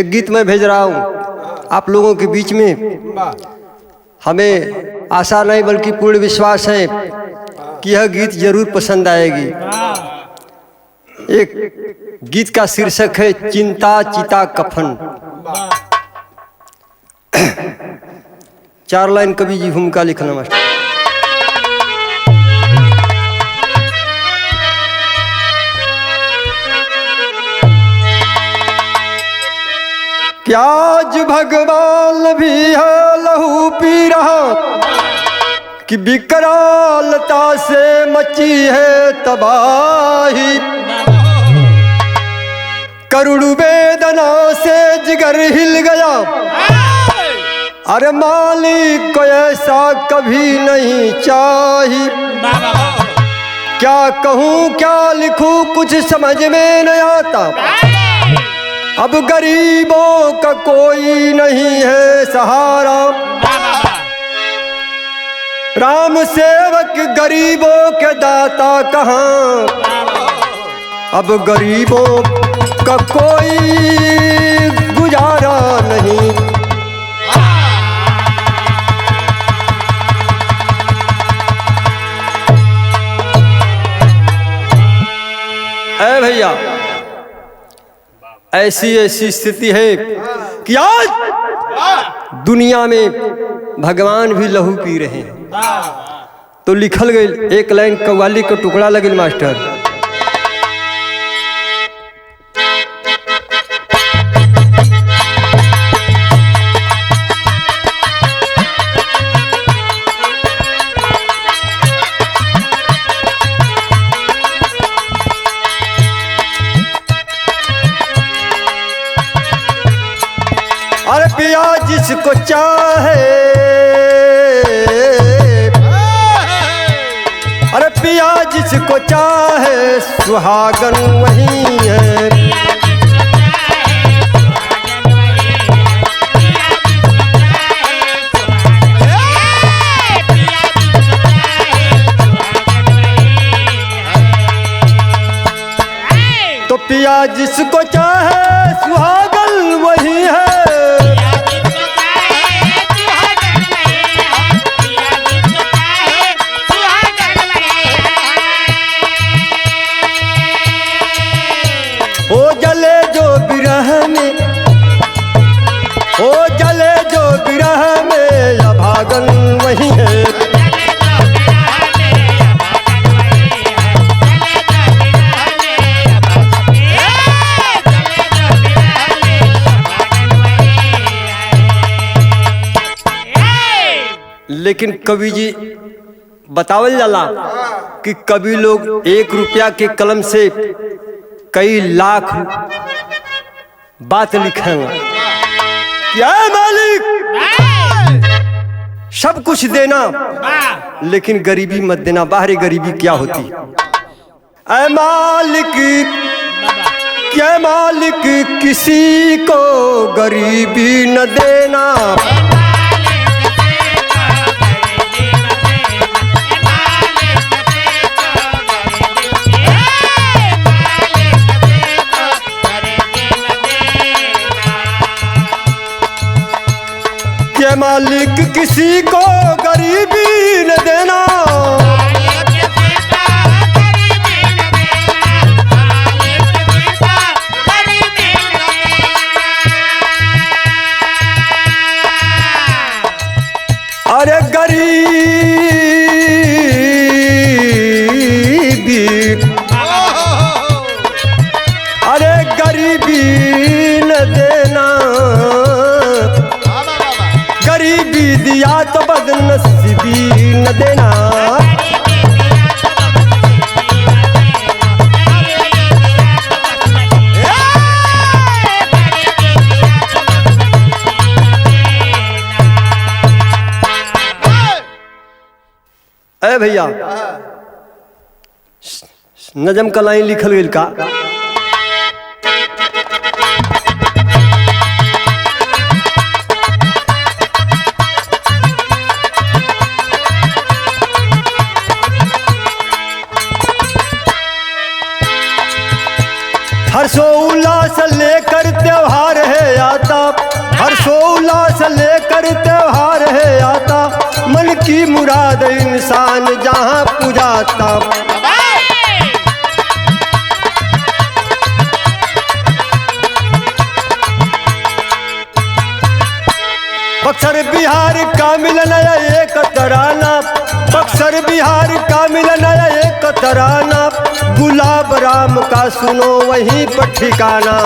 एक गीत मैं भेज रहा हूँ आप लोगों के बीच में। हमें आशा नहीं बल्कि पूर्ण विश्वास है कि यह गीत जरूर पसंद आएगी। एक गीत का शीर्षक है चिंता चिता कफन। 4 लाइन कवि जी भूमिका लिखना मास्टर। क्या आज भगवान भी है लहू पी रहा कि विकरालता से मची है तबाही। करुण वेदना से जिगर हिल गया, अरे मालिक को ऐसा कभी नहीं चाहिए। क्या कहूँ क्या लिखूं कुछ समझ में नहीं आता, अब गरीबों का कोई नहीं है सहारा। राम सेवक गरीबों के दाता कहाँ, अब गरीबों का कोई गुजारा नहीं। ऐ भैया ऐसी स्थिति है कि आज दुनिया में भगवान भी लहू पी रहे हैं। तो लिखल गई एक लाइन कव्वाली का टुकड़ा लगिल मास्टर। अरे पिया जिसको चाहे, अरे पिया जिसको चाहे सुहागन वही है। तो पिया जिसको चाहे सुहागन वही है। ओ जले जो बिरह में, ओ जले जो बिरह में अभागन वही है। लेकिन कवि जी बतावल जाला कि कवि लोग 1 रुपया के कलम से कई लाख बात लिखेंगे। क्या मालिक सब कुछ देना लेकिन गरीबी मत देना। बाहरी गरीबी क्या होती? ऐ मालिक क्या मालिक किसी को गरीबी न देना। के मालिक किसी को गरीबी न देना। अरे गरीबी, अरे गरीबी न देना। गरीबी दिया तो बदनसीबी न देना। ए भैया नजम का लाइन लिखल गई का। हर्षोल्लास लेकर त्योहार है, है आता, हर्षोल्लास लेकर त्योहार है आता, मन की मुराद इंसान जहाँ पुजाता। बक्सर बिहार का मिलन एक तराना, बक्सर बिहार का मिलन एक तराना, गुलाब राम का सुनो वहीं पर ठिकाना।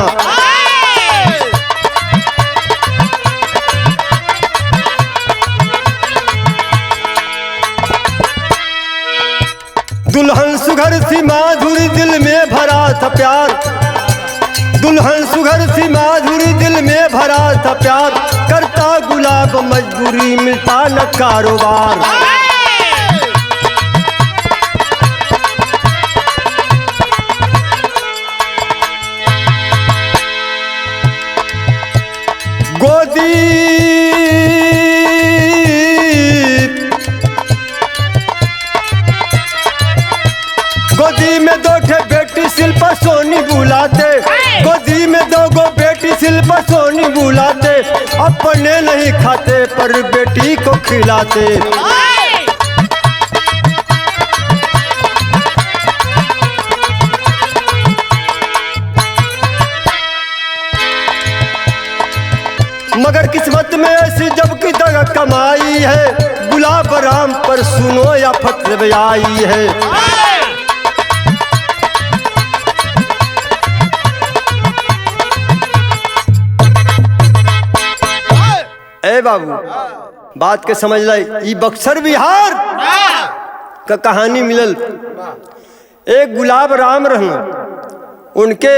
दुल्हन सुघर सी माधुरी दिल में भरा था प्यार, दुल्हन सुघर सी माधुरी दिल में भरा था प्यार, करता गुलाब मजबूरी मिलता न कारोबार। गोदी गोदी में दो ठे बेटी शिल्पा सोनी बुलाते, गोदी में दो गो बेटी शिल्पा सोनी बुलाते, अपने नहीं खाते पर बेटी को खिलाते। मगर किस्मत में ऐसी जब की दगा कमाई है, गुलाब राम पर सुनो या फतवे आई है। ए बाबू बात के समझ लाई, ई बक्सर बिहार का कहानी मिलल। एक गुलाब राम रहना, उनके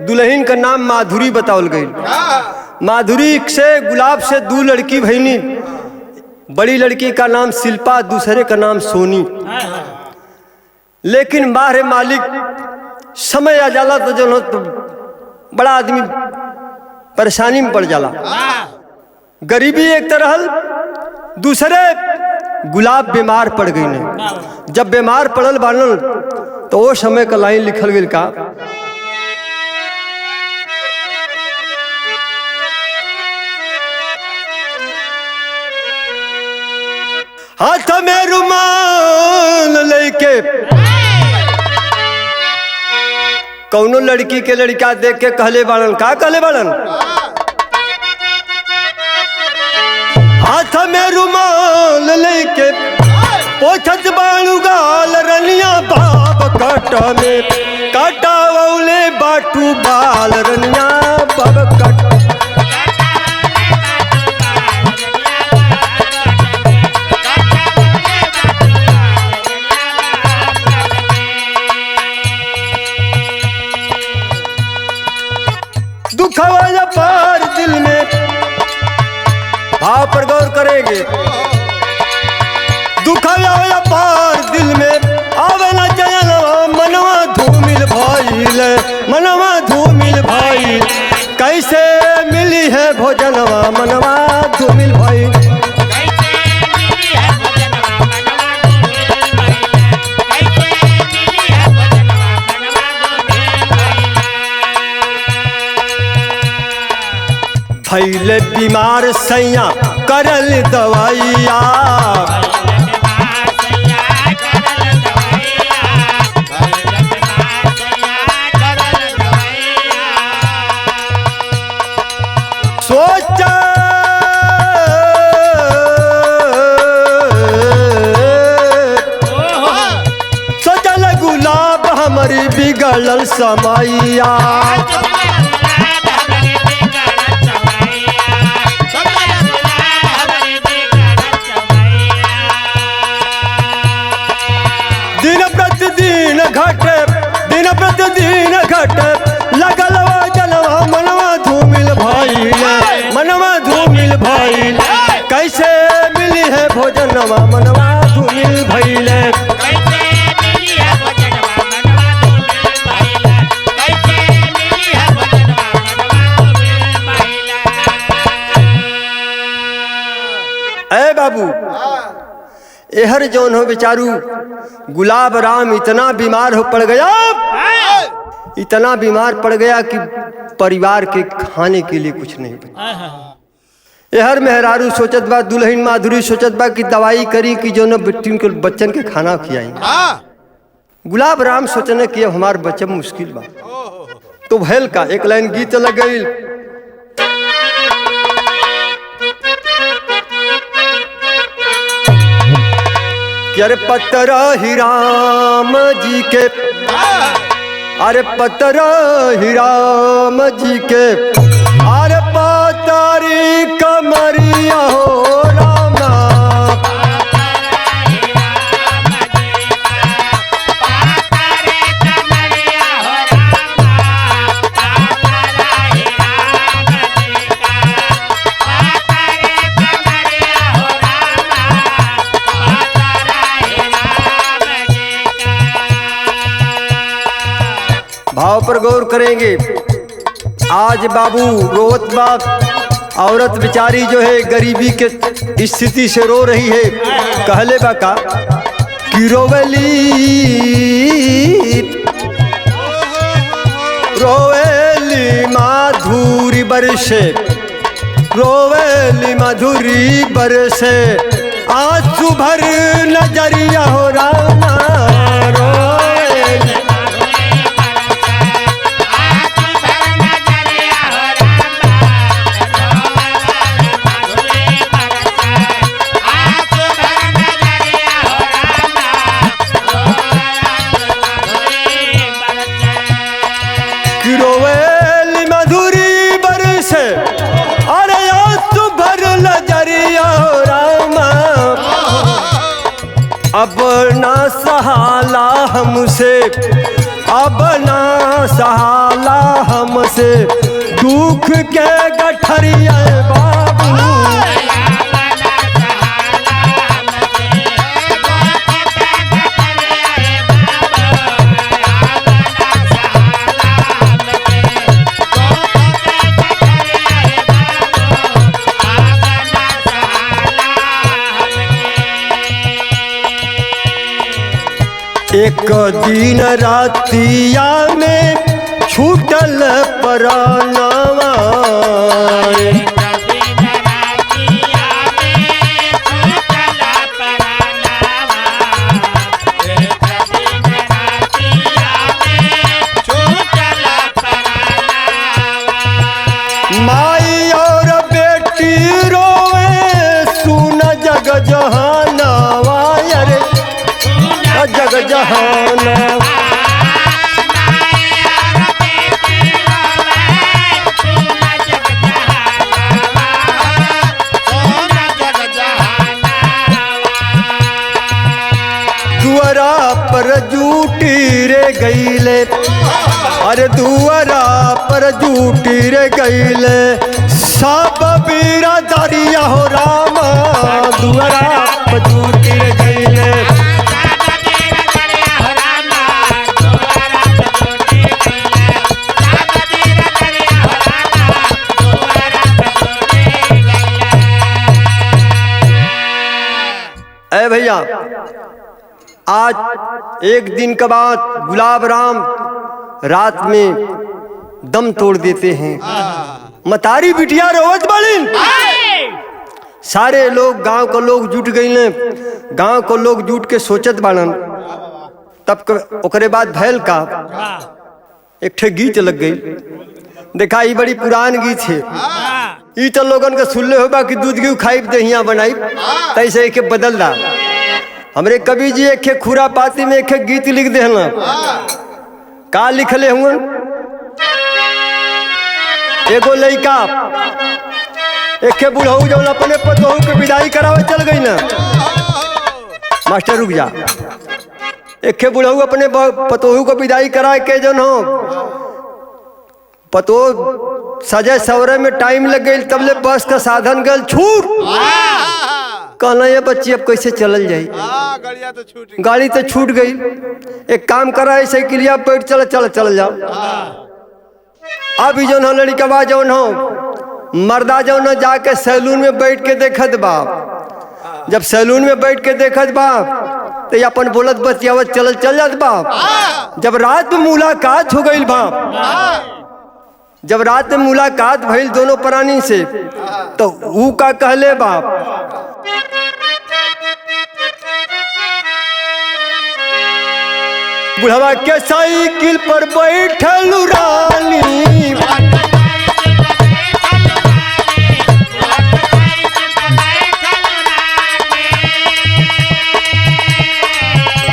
दुल्हन का नाम माधुरी बतावल गई। माधुरी से गुलाब से दो लड़की भईनी, बड़ी लड़की का नाम शिल्पा, दूसरे का नाम सोनी। लेकिन बाहर मालिक समय आ जाला तो जो तो बड़ा आदमी परेशानी में पड़ जाला। गरीबी एक तरह, दूसरे गुलाब बीमार पड़ गई ने। जब बीमार पड़ल बानल तो वो समय का लाइन लिखल गई का, हाथ में रुमाल लेके कौनो लड़की के लड़का देख के कहले बाड़न, का कहले बाड़न, हाथ में रुमाल लेके पोछत बालू गाल, रनिया बाप कट में कटावले बाटू बाल, रनिया बाप कट। दुखवाया पार दिल में, भाव पर गौर करेंगे, दुखवाया पार दिल में, आवेला जयनवा मनवा धूमिल भाईल, मनवा धूमिल भाईल, कैसे मिली है भोजनवा मनवा धूमिल भाईल। भैले बीमार सैया करल दवाइया, सोचा सोचल गुलाब हमारी बिगड़ल समैया, दिन प्रतिदिन घट लगल जनवा मनवा धूमिल भाईल, मनवा धूमिल भाईल, कैसे मिली है भोजनवा मनवा धूमिल भाईल। ए बाबू एहर जौन हो बेचारू गुलाब राम इतना बीमार हो पड़ गया इतना बीमार पड़ गया कि परिवार के खाने के लिए कुछ नहीं बचा। हर मेहरारू सोचत बा, दुल्हन माधुरी सोचत बा कि दवाई करी कि जो न बच्चन के खाना खियाई। गुलाब राम सोचने कि अब हमार बच्चा मुश्किल बा। तो भैल का एक लाइन गीत लग गई, अरे पतरा ही राम जी के, अरे पतरा ही राम जी के, अरे पतारी कमरिया हो रामा। भाव पर गौर करेंगे। आज बाबू रोवत बाप, औरत बेचारी जो है गरीबी के स्थिति से रो रही है। कहले बाका कि रोवेली रोवेली माधुरी बरसे, रोवेली माधुरी बरसे, आंसू भर नजरिया हो रामा। अब ना सहाला हमसे, अब ना सहाला हमसे, दुख के गठरिया बाबू। एक दिन रातिया में छूटल परानवा, माई और बेटी रोवे सुन जग जहानवा, अरे जग जहाना। दुआरा पर जूटी रे गईले, अरे दुआरा पर जूटी रे गईले, सब बीरा दरिया हो रामा। दुआरा पर जूटी रे गईले, ऐ भैया आज एक दिन के बाद गुलाब राम रात में दम तोड़ देते हैं। मतारी बिटिया रोवत बालिन, सारे लोग गांव को लोग जुट गए, गांव को लोग जुट के सोचत बाड़न। तब ओकरे बाद भैल का एक ठे गीत लग गई। देखा ये बड़ी पुरान गीत है, ई तो लोगन के सुनले होगा कि दूध घी खाई दहिया बनाई, तैसे एक बदल दा। हमरे कवि जी एक खुरा पाती में एक गीत लिख देना। का लिखले हुए, एगो लड़का एक बुढ़ऊ जो अपने पतोहू के विदाई करावे चल गई ना। मास्टर रुक जा। एक बुढ़ऊ अपने पतोहू को विदाई करा के जो हो पतो सजे सवरे में टाइम लग गई, तबले बस का साधन गल छूट। कहना ये बच्ची अब कैसे चलल जाई, गाड़ी तो छूट गई। एक काम करा है साइकिलिया बैठ चल चल चल जाओ। अभी जो हो लड़का जो हो मर्दा जो न जाके सैलून में बैठ के देखत बा। जब सैलून में बैठ के देखत बा तो ये अपन बोलत बतियावत चल जात बाप। जब रात में मुलाकात हो गई बाप, जब रात में मुलाकात भइल दोनों प्राणी से, तो ऊ का कहले बाप, बुढ़वा के साइकिल पर बैठल रानी,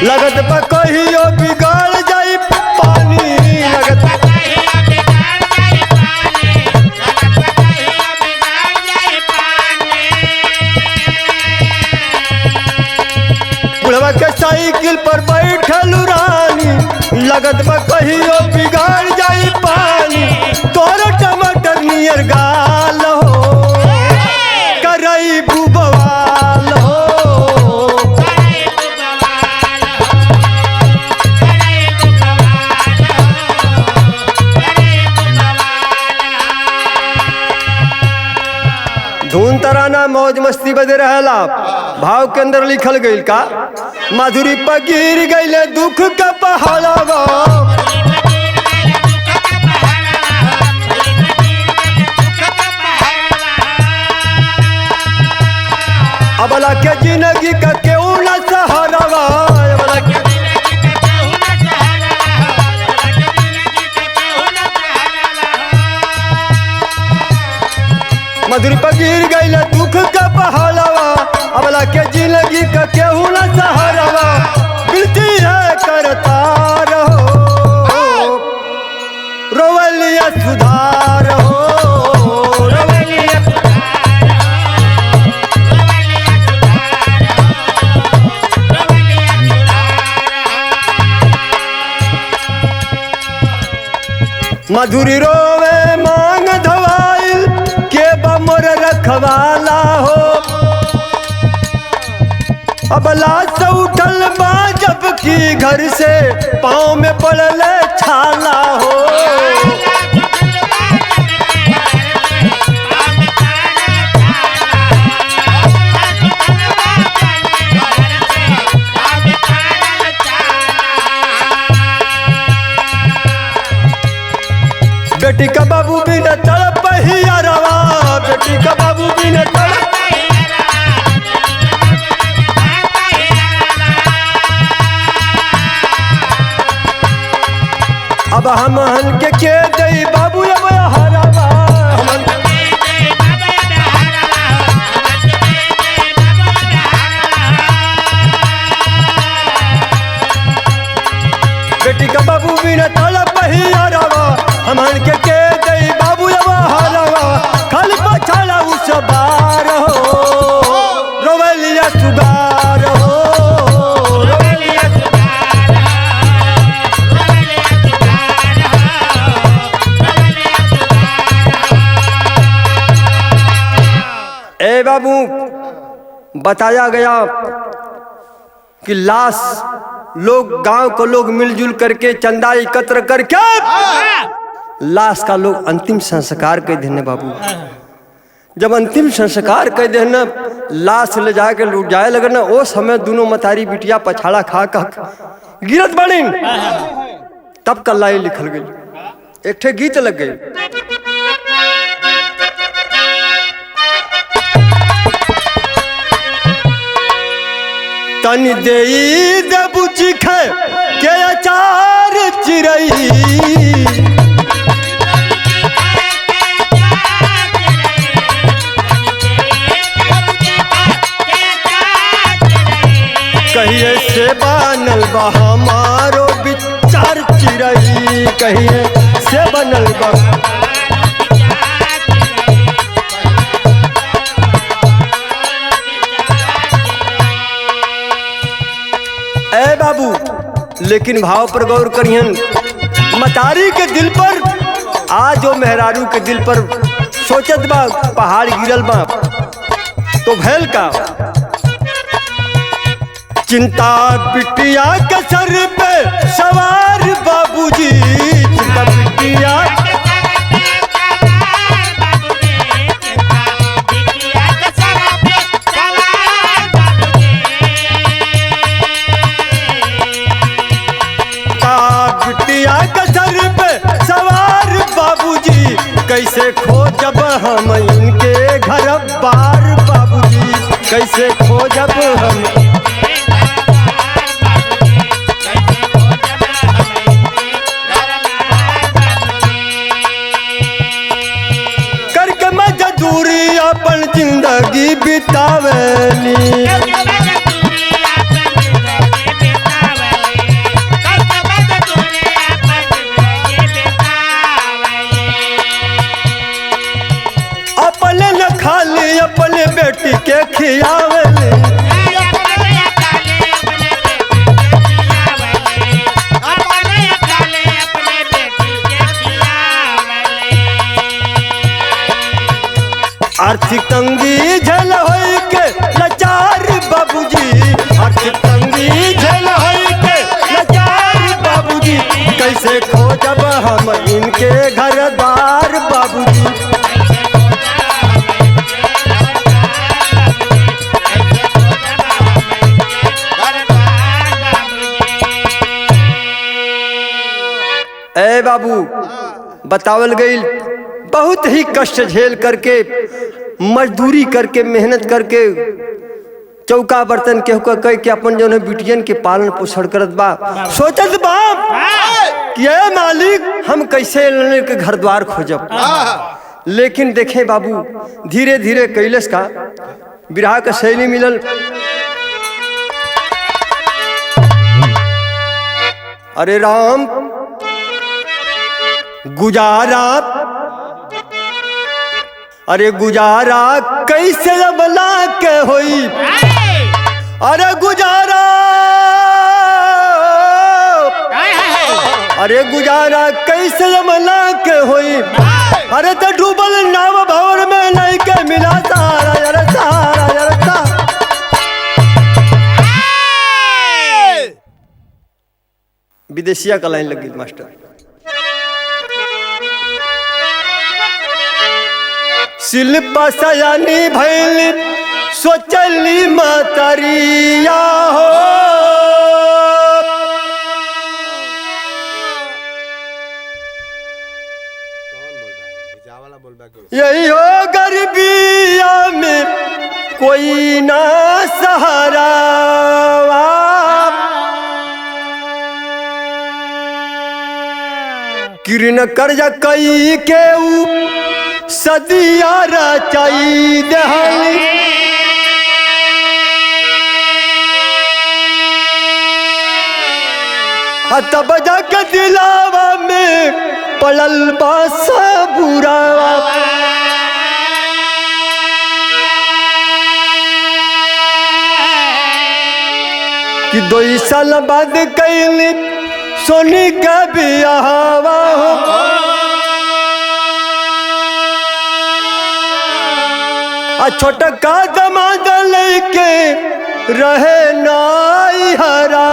लगत बा कहियो बिगाड़ जाई पानी, लगत बुढ़वा के साइकिल पर बैठल रानी, लगत बा कहियो बिगाड़ जाई पानी। तोर टमाटर नियर गाल हो, करई बुबवाल हो, धुन तराना मौज मस्ती बदे रहला। भाव के अंदर लिखल गईल का, माधुरी पर गिर गईले दुख का पहाड़वा, अबला के जिंदगी का केहू न सहारवा, मधुरी पर गिर गईले दुख का पहाड़वा, अबला के जिंदगी का केहू न सहारवा। बिनती है करता रहो, रोवलिया सुधार हो, रोवलिया मधुरी रोवे मांग धवाइल के बमर रखवाला हो, अबला से उठल बा जबकि घर से पाँव में पड़ल छाला हो। बेटी का बाबू भी न तड़प ही अरवा, बेटी का बाबू भी न तड़प, अब हम हन के दई बाबू अब हरवा, बेटी का बाबू भी न तड़प ही अरवा, हमन के दई बाबू अब हरवा। खाली पछाड़ा उस बार हो, रोवलिया सुगार हो, रोवलिया ए बाबू, बताया गया कि लाश लोग गांव को लोग मिलजुल करके चंदा एकत्र करके लाश का लोग अंतिम संस्कार कर देने बाबू। जब अंतिम संस्कार कर देना, लाश ले जाके लूट जाए लगे ना, वो समय दोनों मतारी बिटिया पछाड़ा खा गिरत बनी। तब कल्लाई लिखल गई, एक ठे गीत लग गई, तनी देई देबू चिखे के अचार चिरई, कहिए से बनल बा हमारो विचार चिरई, कहिए से बनल बा। ए बाबू, लेकिन भाव पर गौर करियन, मतारी के दिल पर आज जो मेहरारू के दिल पर सोचत बा पहाड़ गिरल बा, तो भैल का चिंता बिटिया के सर पे सवार बाबूजी, चिंता बिटिया कैसे खोजब हम इनके घर बार बाबूजी, कैसे खोजब हम। करके मजदूरी अपन जिंदगी बितावेली, अपने न खाली अपने बेटी के खियावेली। आर्थिक तंगी झेल होई के लाचार बाबूजी, आर्थिक तंगी झेल होई के लाचार बाबूजी, कैसे खोजब हम इनके घर बार बाबूजी। ए बाबू बतावल गई बहुत ही कष्ट झेल करके मजदूरी करके मेहनत करके चौका बर्तन के कह के अपन जो है बिटियन के पालन पोषण करत बा। सोचत बाप कि ये मालिक हम कैसे लेने के घर द्वार खोजब। लेकिन देखे बाबू धीरे धीरे कैलस का बिरहा का शैली मिलल। अरे राम गुजारा, अरे गुजारा कैसे अबला के होई, अरे गुजारा, अरे गुजारा कैसे अबला के होई, अरे तो डूबल नाव भवर में नहीं के मिला सारा यार सारा यार सारा। विदेशिया का लाइन लगी मास्टर। शिल्पा सयानी भैली सोचली मतरिया हो, यही हो गरीबिया में कोई ना सहारा, किरण कर्जा कई के सदिया रचाई दहली, तब जाके दिलावा में पड़ल बासा बुरावा। कि 2 साल बाद कैली सोनी का बियाहवा हो, छोटा का दमाद लेके रहे नाई हरा।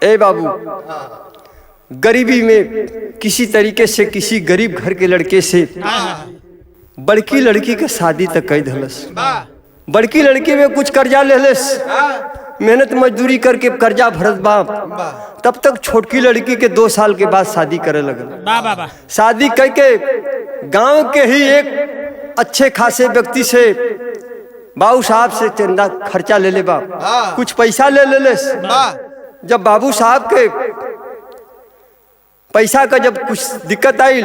ए बाबू गरीबी में किसी तरीके से किसी गरीब घर के लड़के से बड़की लड़की के शादी तक कई धलस। बड़की लड़की में कुछ कर्जा ले लेस, मेहनत मजदूरी करके कर्जा भरत बाप। तब तक छोटकी लड़की के 2 साल के बाद शादी करे लगल। शादी करके गांव के ही एक अच्छे खासे व्यक्ति से बाबू साहब से चंदा खर्चा ले ले बाप, कुछ पैसा ले ले। जब बाबू साहब के पैसा का जब कुछ दिक्कत आई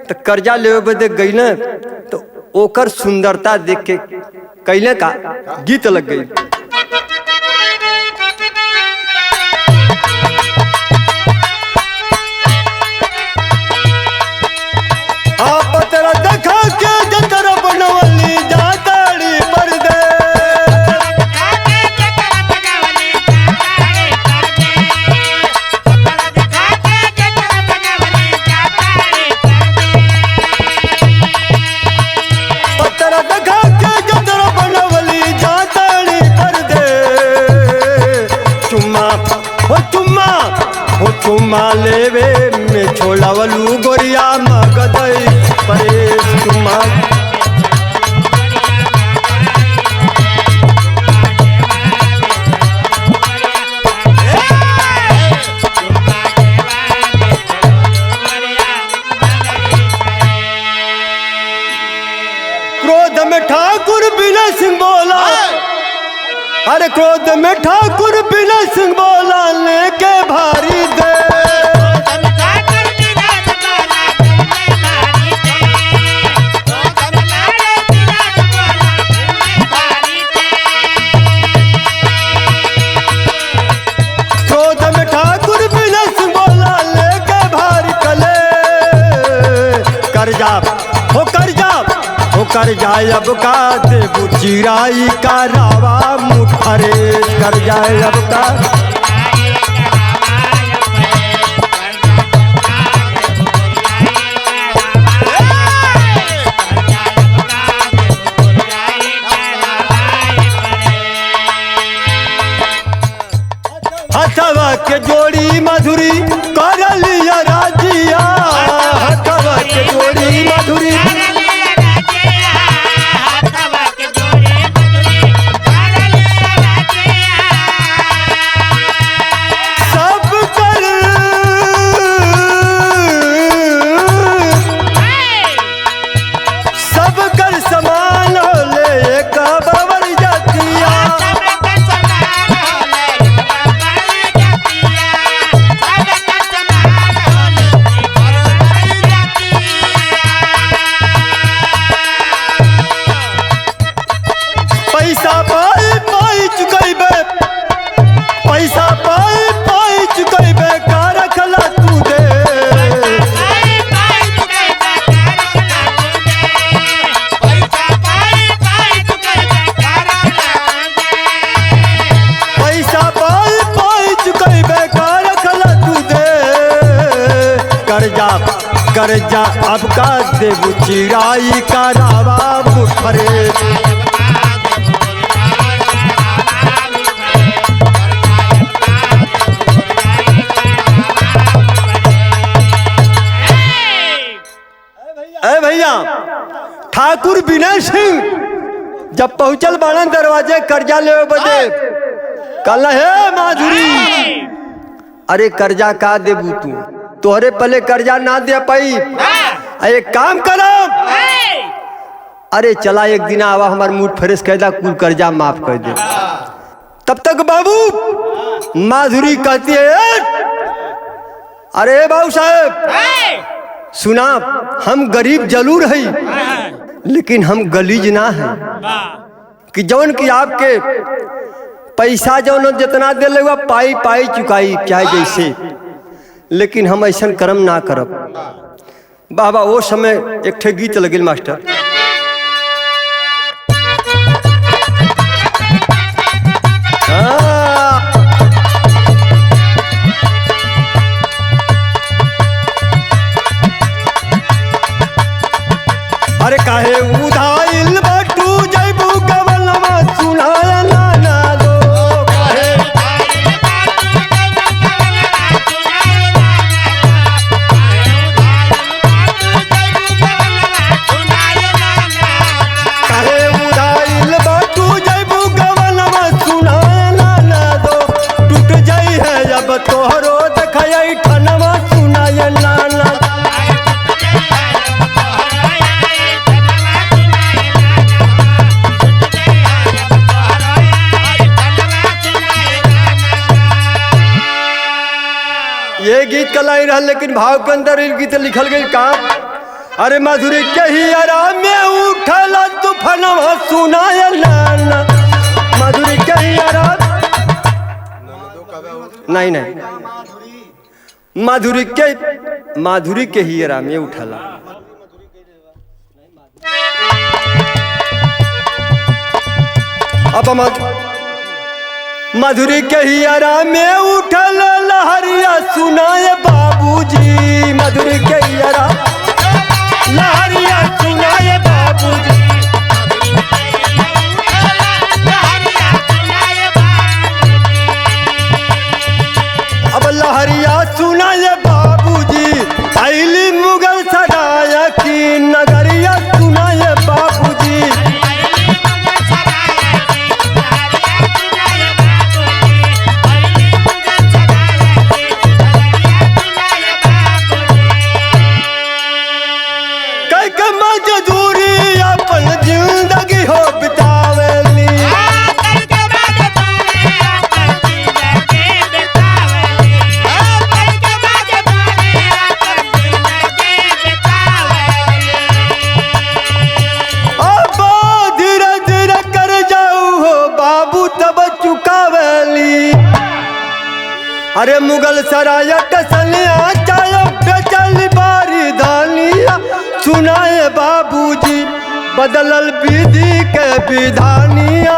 तो कर्जा ले बदे गई न, तो ओकर सुंदरता देख के कैले का गीत लग गई। पतरा देखा के जतरा बनवली जाताड़ी पर दे, पतरा देखा के जतरा बनवली जाताड़ी पर दे। चुम्मा हो चुम्मा लेवे में छोड़ावलू गोरिया मगदई परेश चुम्मा। में ठाकुर विनय सिंह बोला, अरे क्रोध में ठाकुर विनय सिंह बोला लेके भारी दे। क्रोध में ठाकुर विनय सिंह बोला लेके भारी कले, कर जा हो कर जा हो कर जाए अब का देबू चिराई का रावा मुठरे, कर जाए अब का। हथवा के जोड़ी मधुरी कर लिया राजिया, हथवा के जोड़ी मधुरी कर जा अब का देबू चिराई का रावा मुठरे। ए भैया ठाकुर विनय सिंह जब पहुंचल बाणन दरवाजे कर्जा ले बजे, कल हे माधुरी अरे कर्जा का देबू तू, तोहरे पहले कर्जा ना दे पाई, एक काम करो अरे चला एक दिन आवा हमार मूड फ्रेश कर दा, कुल कर्जा माफ कर दे। तब तक बाबू माधुरी कहती है अरे बाबू साहब सुना, हम गरीब जरूर है लेकिन हम गलीज ना है कि जौन की आपके पैसा जौन जितना दे ले पाई पाई चुकाई चाहे जैसे, लेकिन हम ऐसा कर्म ना करब। बाबा वो समय एक ठे गीत लगिल मास्टर, अरे काहे उधाइल बटू जैबू गवलवा सुनाया ना दो, तोहरो देखई ठनवा सुनाय नाना। ये गीत कलाई रहा लेकिन भाव के अंदर गीत लिखल गई का, अरे माधुरी कही आराम में उठला तूफानवा सुनाय नाना, माधुरी कही आराम नहीं माधुरी के ही आराम में उठला। अब माधुरी के ही आराम में उठल लहरिया सुनाए बाबूजी, माधुरी के ही आराम लहरिया सुनाए बाबूजी। अब लहरिया सुनाए बाबूजी, आइली मुगल सराया की नगरिया सुनाए बाबूजी। अरे मुगल सराय टसलिया चाय बेचल बारी दानिया सुनाए बाबूजी बदलल विधि के विधानिया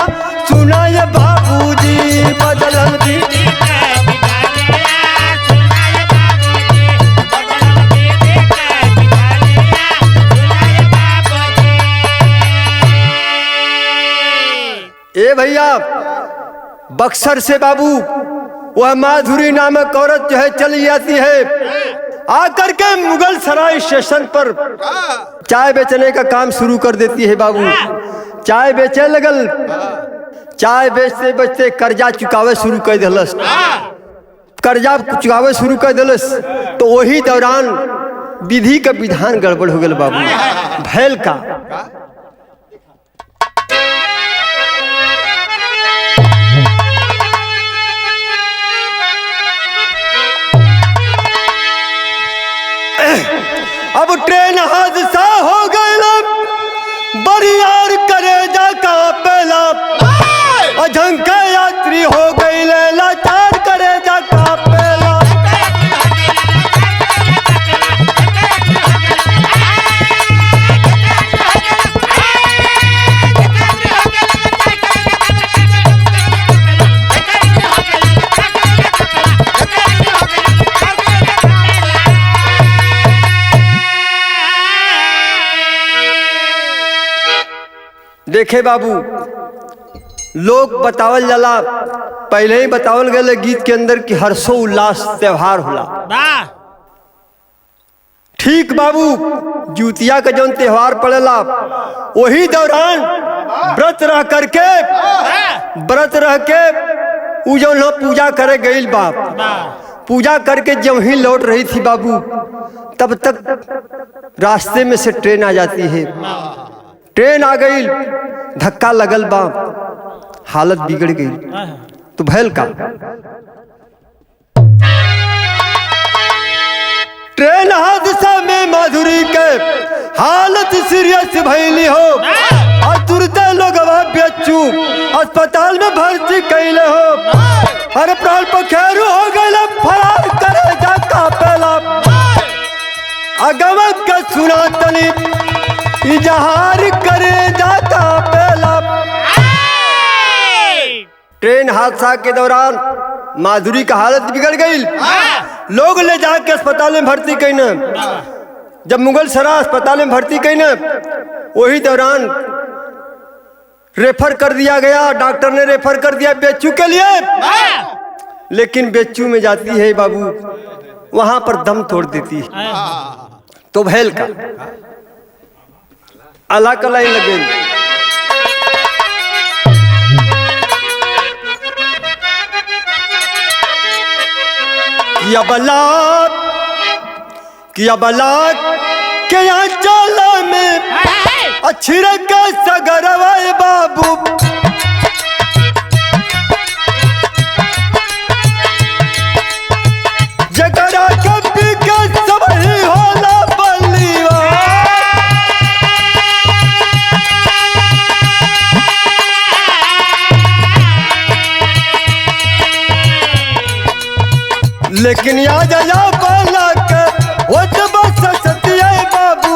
सुनाए बाबूजी बदलल विधि ए भैया बक्सर से बाबू वह माधुरी नामक औरत जो है चली जाती है आकर के मुगल सराय स्टेशन पर चाय बेचने का काम शुरू कर देती है बाबू। चाय बेचे लगल, चाय बेचते बेचते कर्जा चुकावे शुरू कर दिलस, कर्जा चुकावे शुरू कर दिलस तो वही दौरान विधि का विधान गड़बड़ हो गल बाबू। भैल का अब ट्रेन हादसा हो गया बरियार करेजा का पहला अझंका यात्री हो गई लाचार करेजा का पहला। देखे बाबू लोग बतावल जाला पहले ही बतावल गए गीत के अंदर कि हर्षो उल्लास त्योहार होला। ठीक बाबू जुतिया का जौन त्योहार पड़ेला वही दौरान व्रत रह के उ जौन पूजा करे गईल बाप पूजा करके जब ही लौट रही थी बाबू तब तक रास्ते में से ट्रेन आ जाती है। ट्रेन आ गई, धक्का लगल बा, हालत बिगड़ गई। तो भैल का ट्रेन हादसा में माधुरी के हालत सीरियस भइली हो और तुरंत लोग बेचू अस्पताल में भर्ती कैले हो। अरे प्राण पखेरु हो गए फरार करे जाका पहला अगमक का सुना तनी इजहार करे जाता पहला। ट्रेन हादसा के दौरान माधुरी का हालत बिगड़ गई, लोग ले जाके अस्पताल में भर्ती कई न। जब मुगल सराय अस्पताल में भर्ती कई न वही दौरान रेफर कर दिया गया, डॉक्टर ने रेफर कर दिया बेचू के लिए। लेकिन बेचू में जाती है बाबू वहां पर दम तोड़ देती है। तो भैल का अल्लाह का लाइन लगे किया बलाक के यहाँ चला में अच्छी रखा सगरवाए बाबू। जगरा कभी के सब ही होला बलिवा लेकिन याद आया बालक वो तो बस सत्य बाबू।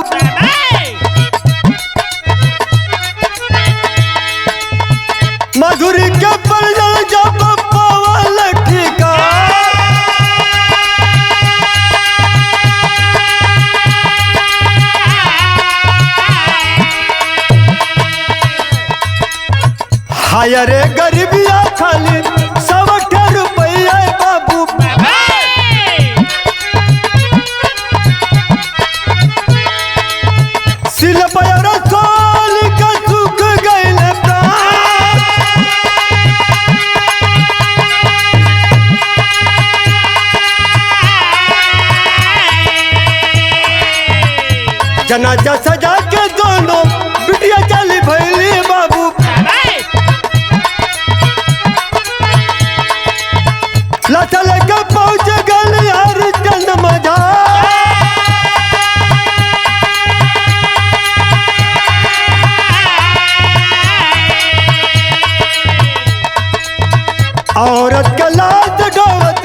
माधुरी के पर जब पवल ठीका हाय रे गरीबिया खाली 100 रुपया बाबू। जनाजा सजा के दोनों बिटिया चली भैली बाबू। लाचा लेके पहुंच गल यार चंद मजा औरत के लाश डोवत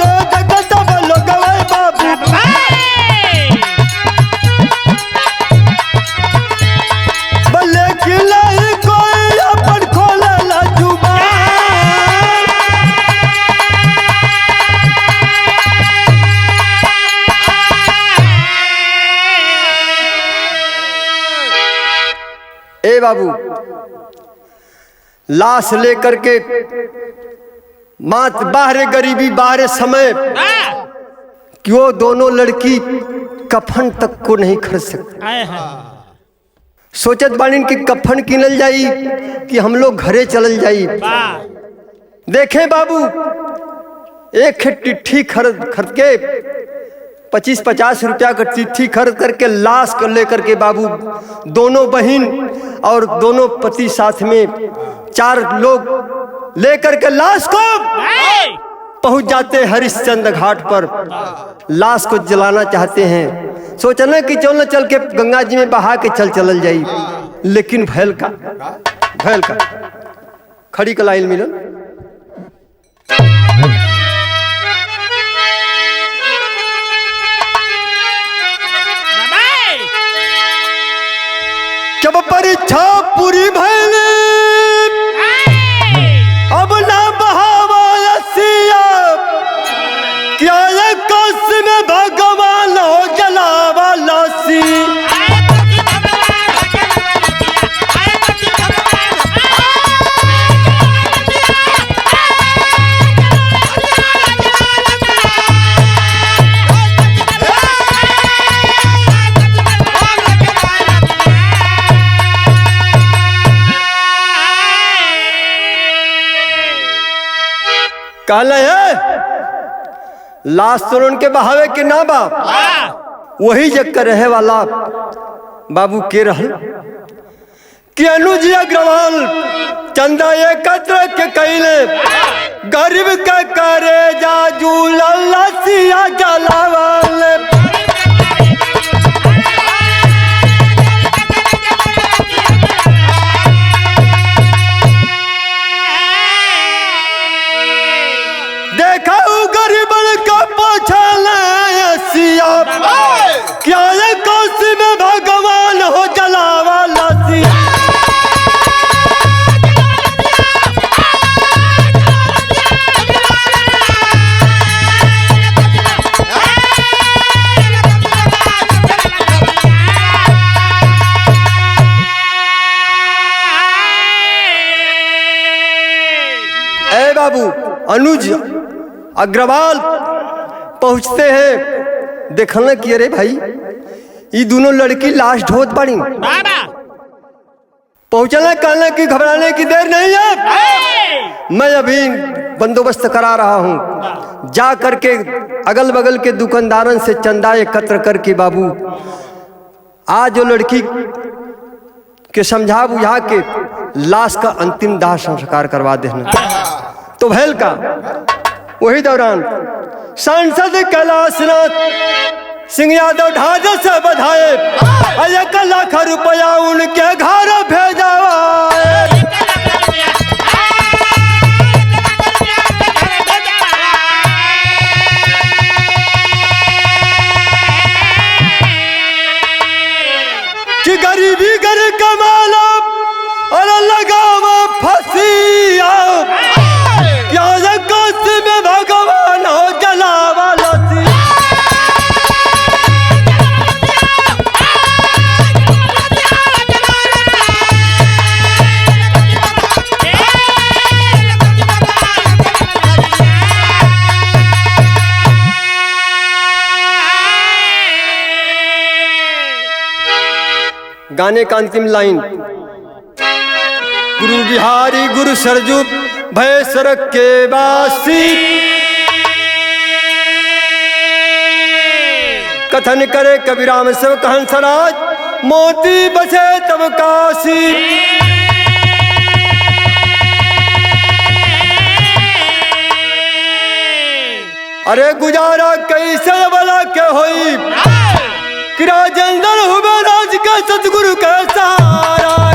ए बाबू, लाश लेकर के मात बाहरे गरीबी बाहरे समय कि वो दोनों लड़की कफन तक को नहीं खरीद सकती। सोचत बानी कि कफन किनल जाई कि हम लोग घरे चलल जाई। देखें बाबू, एक चिट्ठी खरीद के 25-50 रुपया का चिट्ठी खरीद करके लाश को लेकर के बाबू दोनों बहन और दोनों पति साथ में 4 लोग लेकर के लाश को पहुंच जाते हरिश्चंद्र घाट पर। लाश को जलाना चाहते हैं, सोचना कि चल के गंगा जी में बहा के चलल जाई, लेकिन भैल का खड़ी कलाइल मिलन। जब परीक्षा पूरी भैल अब ना बहावा रसिया, क्या ये कस में भगवान हो जलावा लसी। कहले है लाश तो उनके बहावे के ना बा, वही जग कर रहे वाला बाबू के रहल कि अनुज अग्रवाल चंदा एकत्र के कैले गरीब के करे जा झूला सिया जलावाल। क्या ये कौसी में भगवान हो जलावा लसी। ए बाबू, अनुज अग्रवाल पहुंचते हैं, देखना कि अरे भाई ये दोनों लड़की लाश ढोत पड़ी। पहुंचना कहना कि घबराने की देर नहीं है, मैं अभी बंदोबस्त करा रहा हूं। जा करके अगल बगल के दुकानदारों से चंदा एकत्र करके बाबू आज जो लड़की के समझा बुझा के लाश का अंतिम दाह संस्कार करवा देना। तो भैल का वही दौरान सांसद कैलाशनाथ सिंह यादव ढाढ़ से बधाए 1 लाख रुपया उनके घर भेजा। कि गरीबी गर कमाला और लगावा फसिया, क्या में भगवान हो जलावा लसी। गाने का अंतिम लाइन, गुरु बिहारी गुरु सरजू भय सरक के वासी, कथन करे कबीराम सब हंसराज, मोती बसे तब काशी। अरे गुजारा कैसे वाला के होई, कि राजेंद्र हुए राज के सतगुरु के सहारा।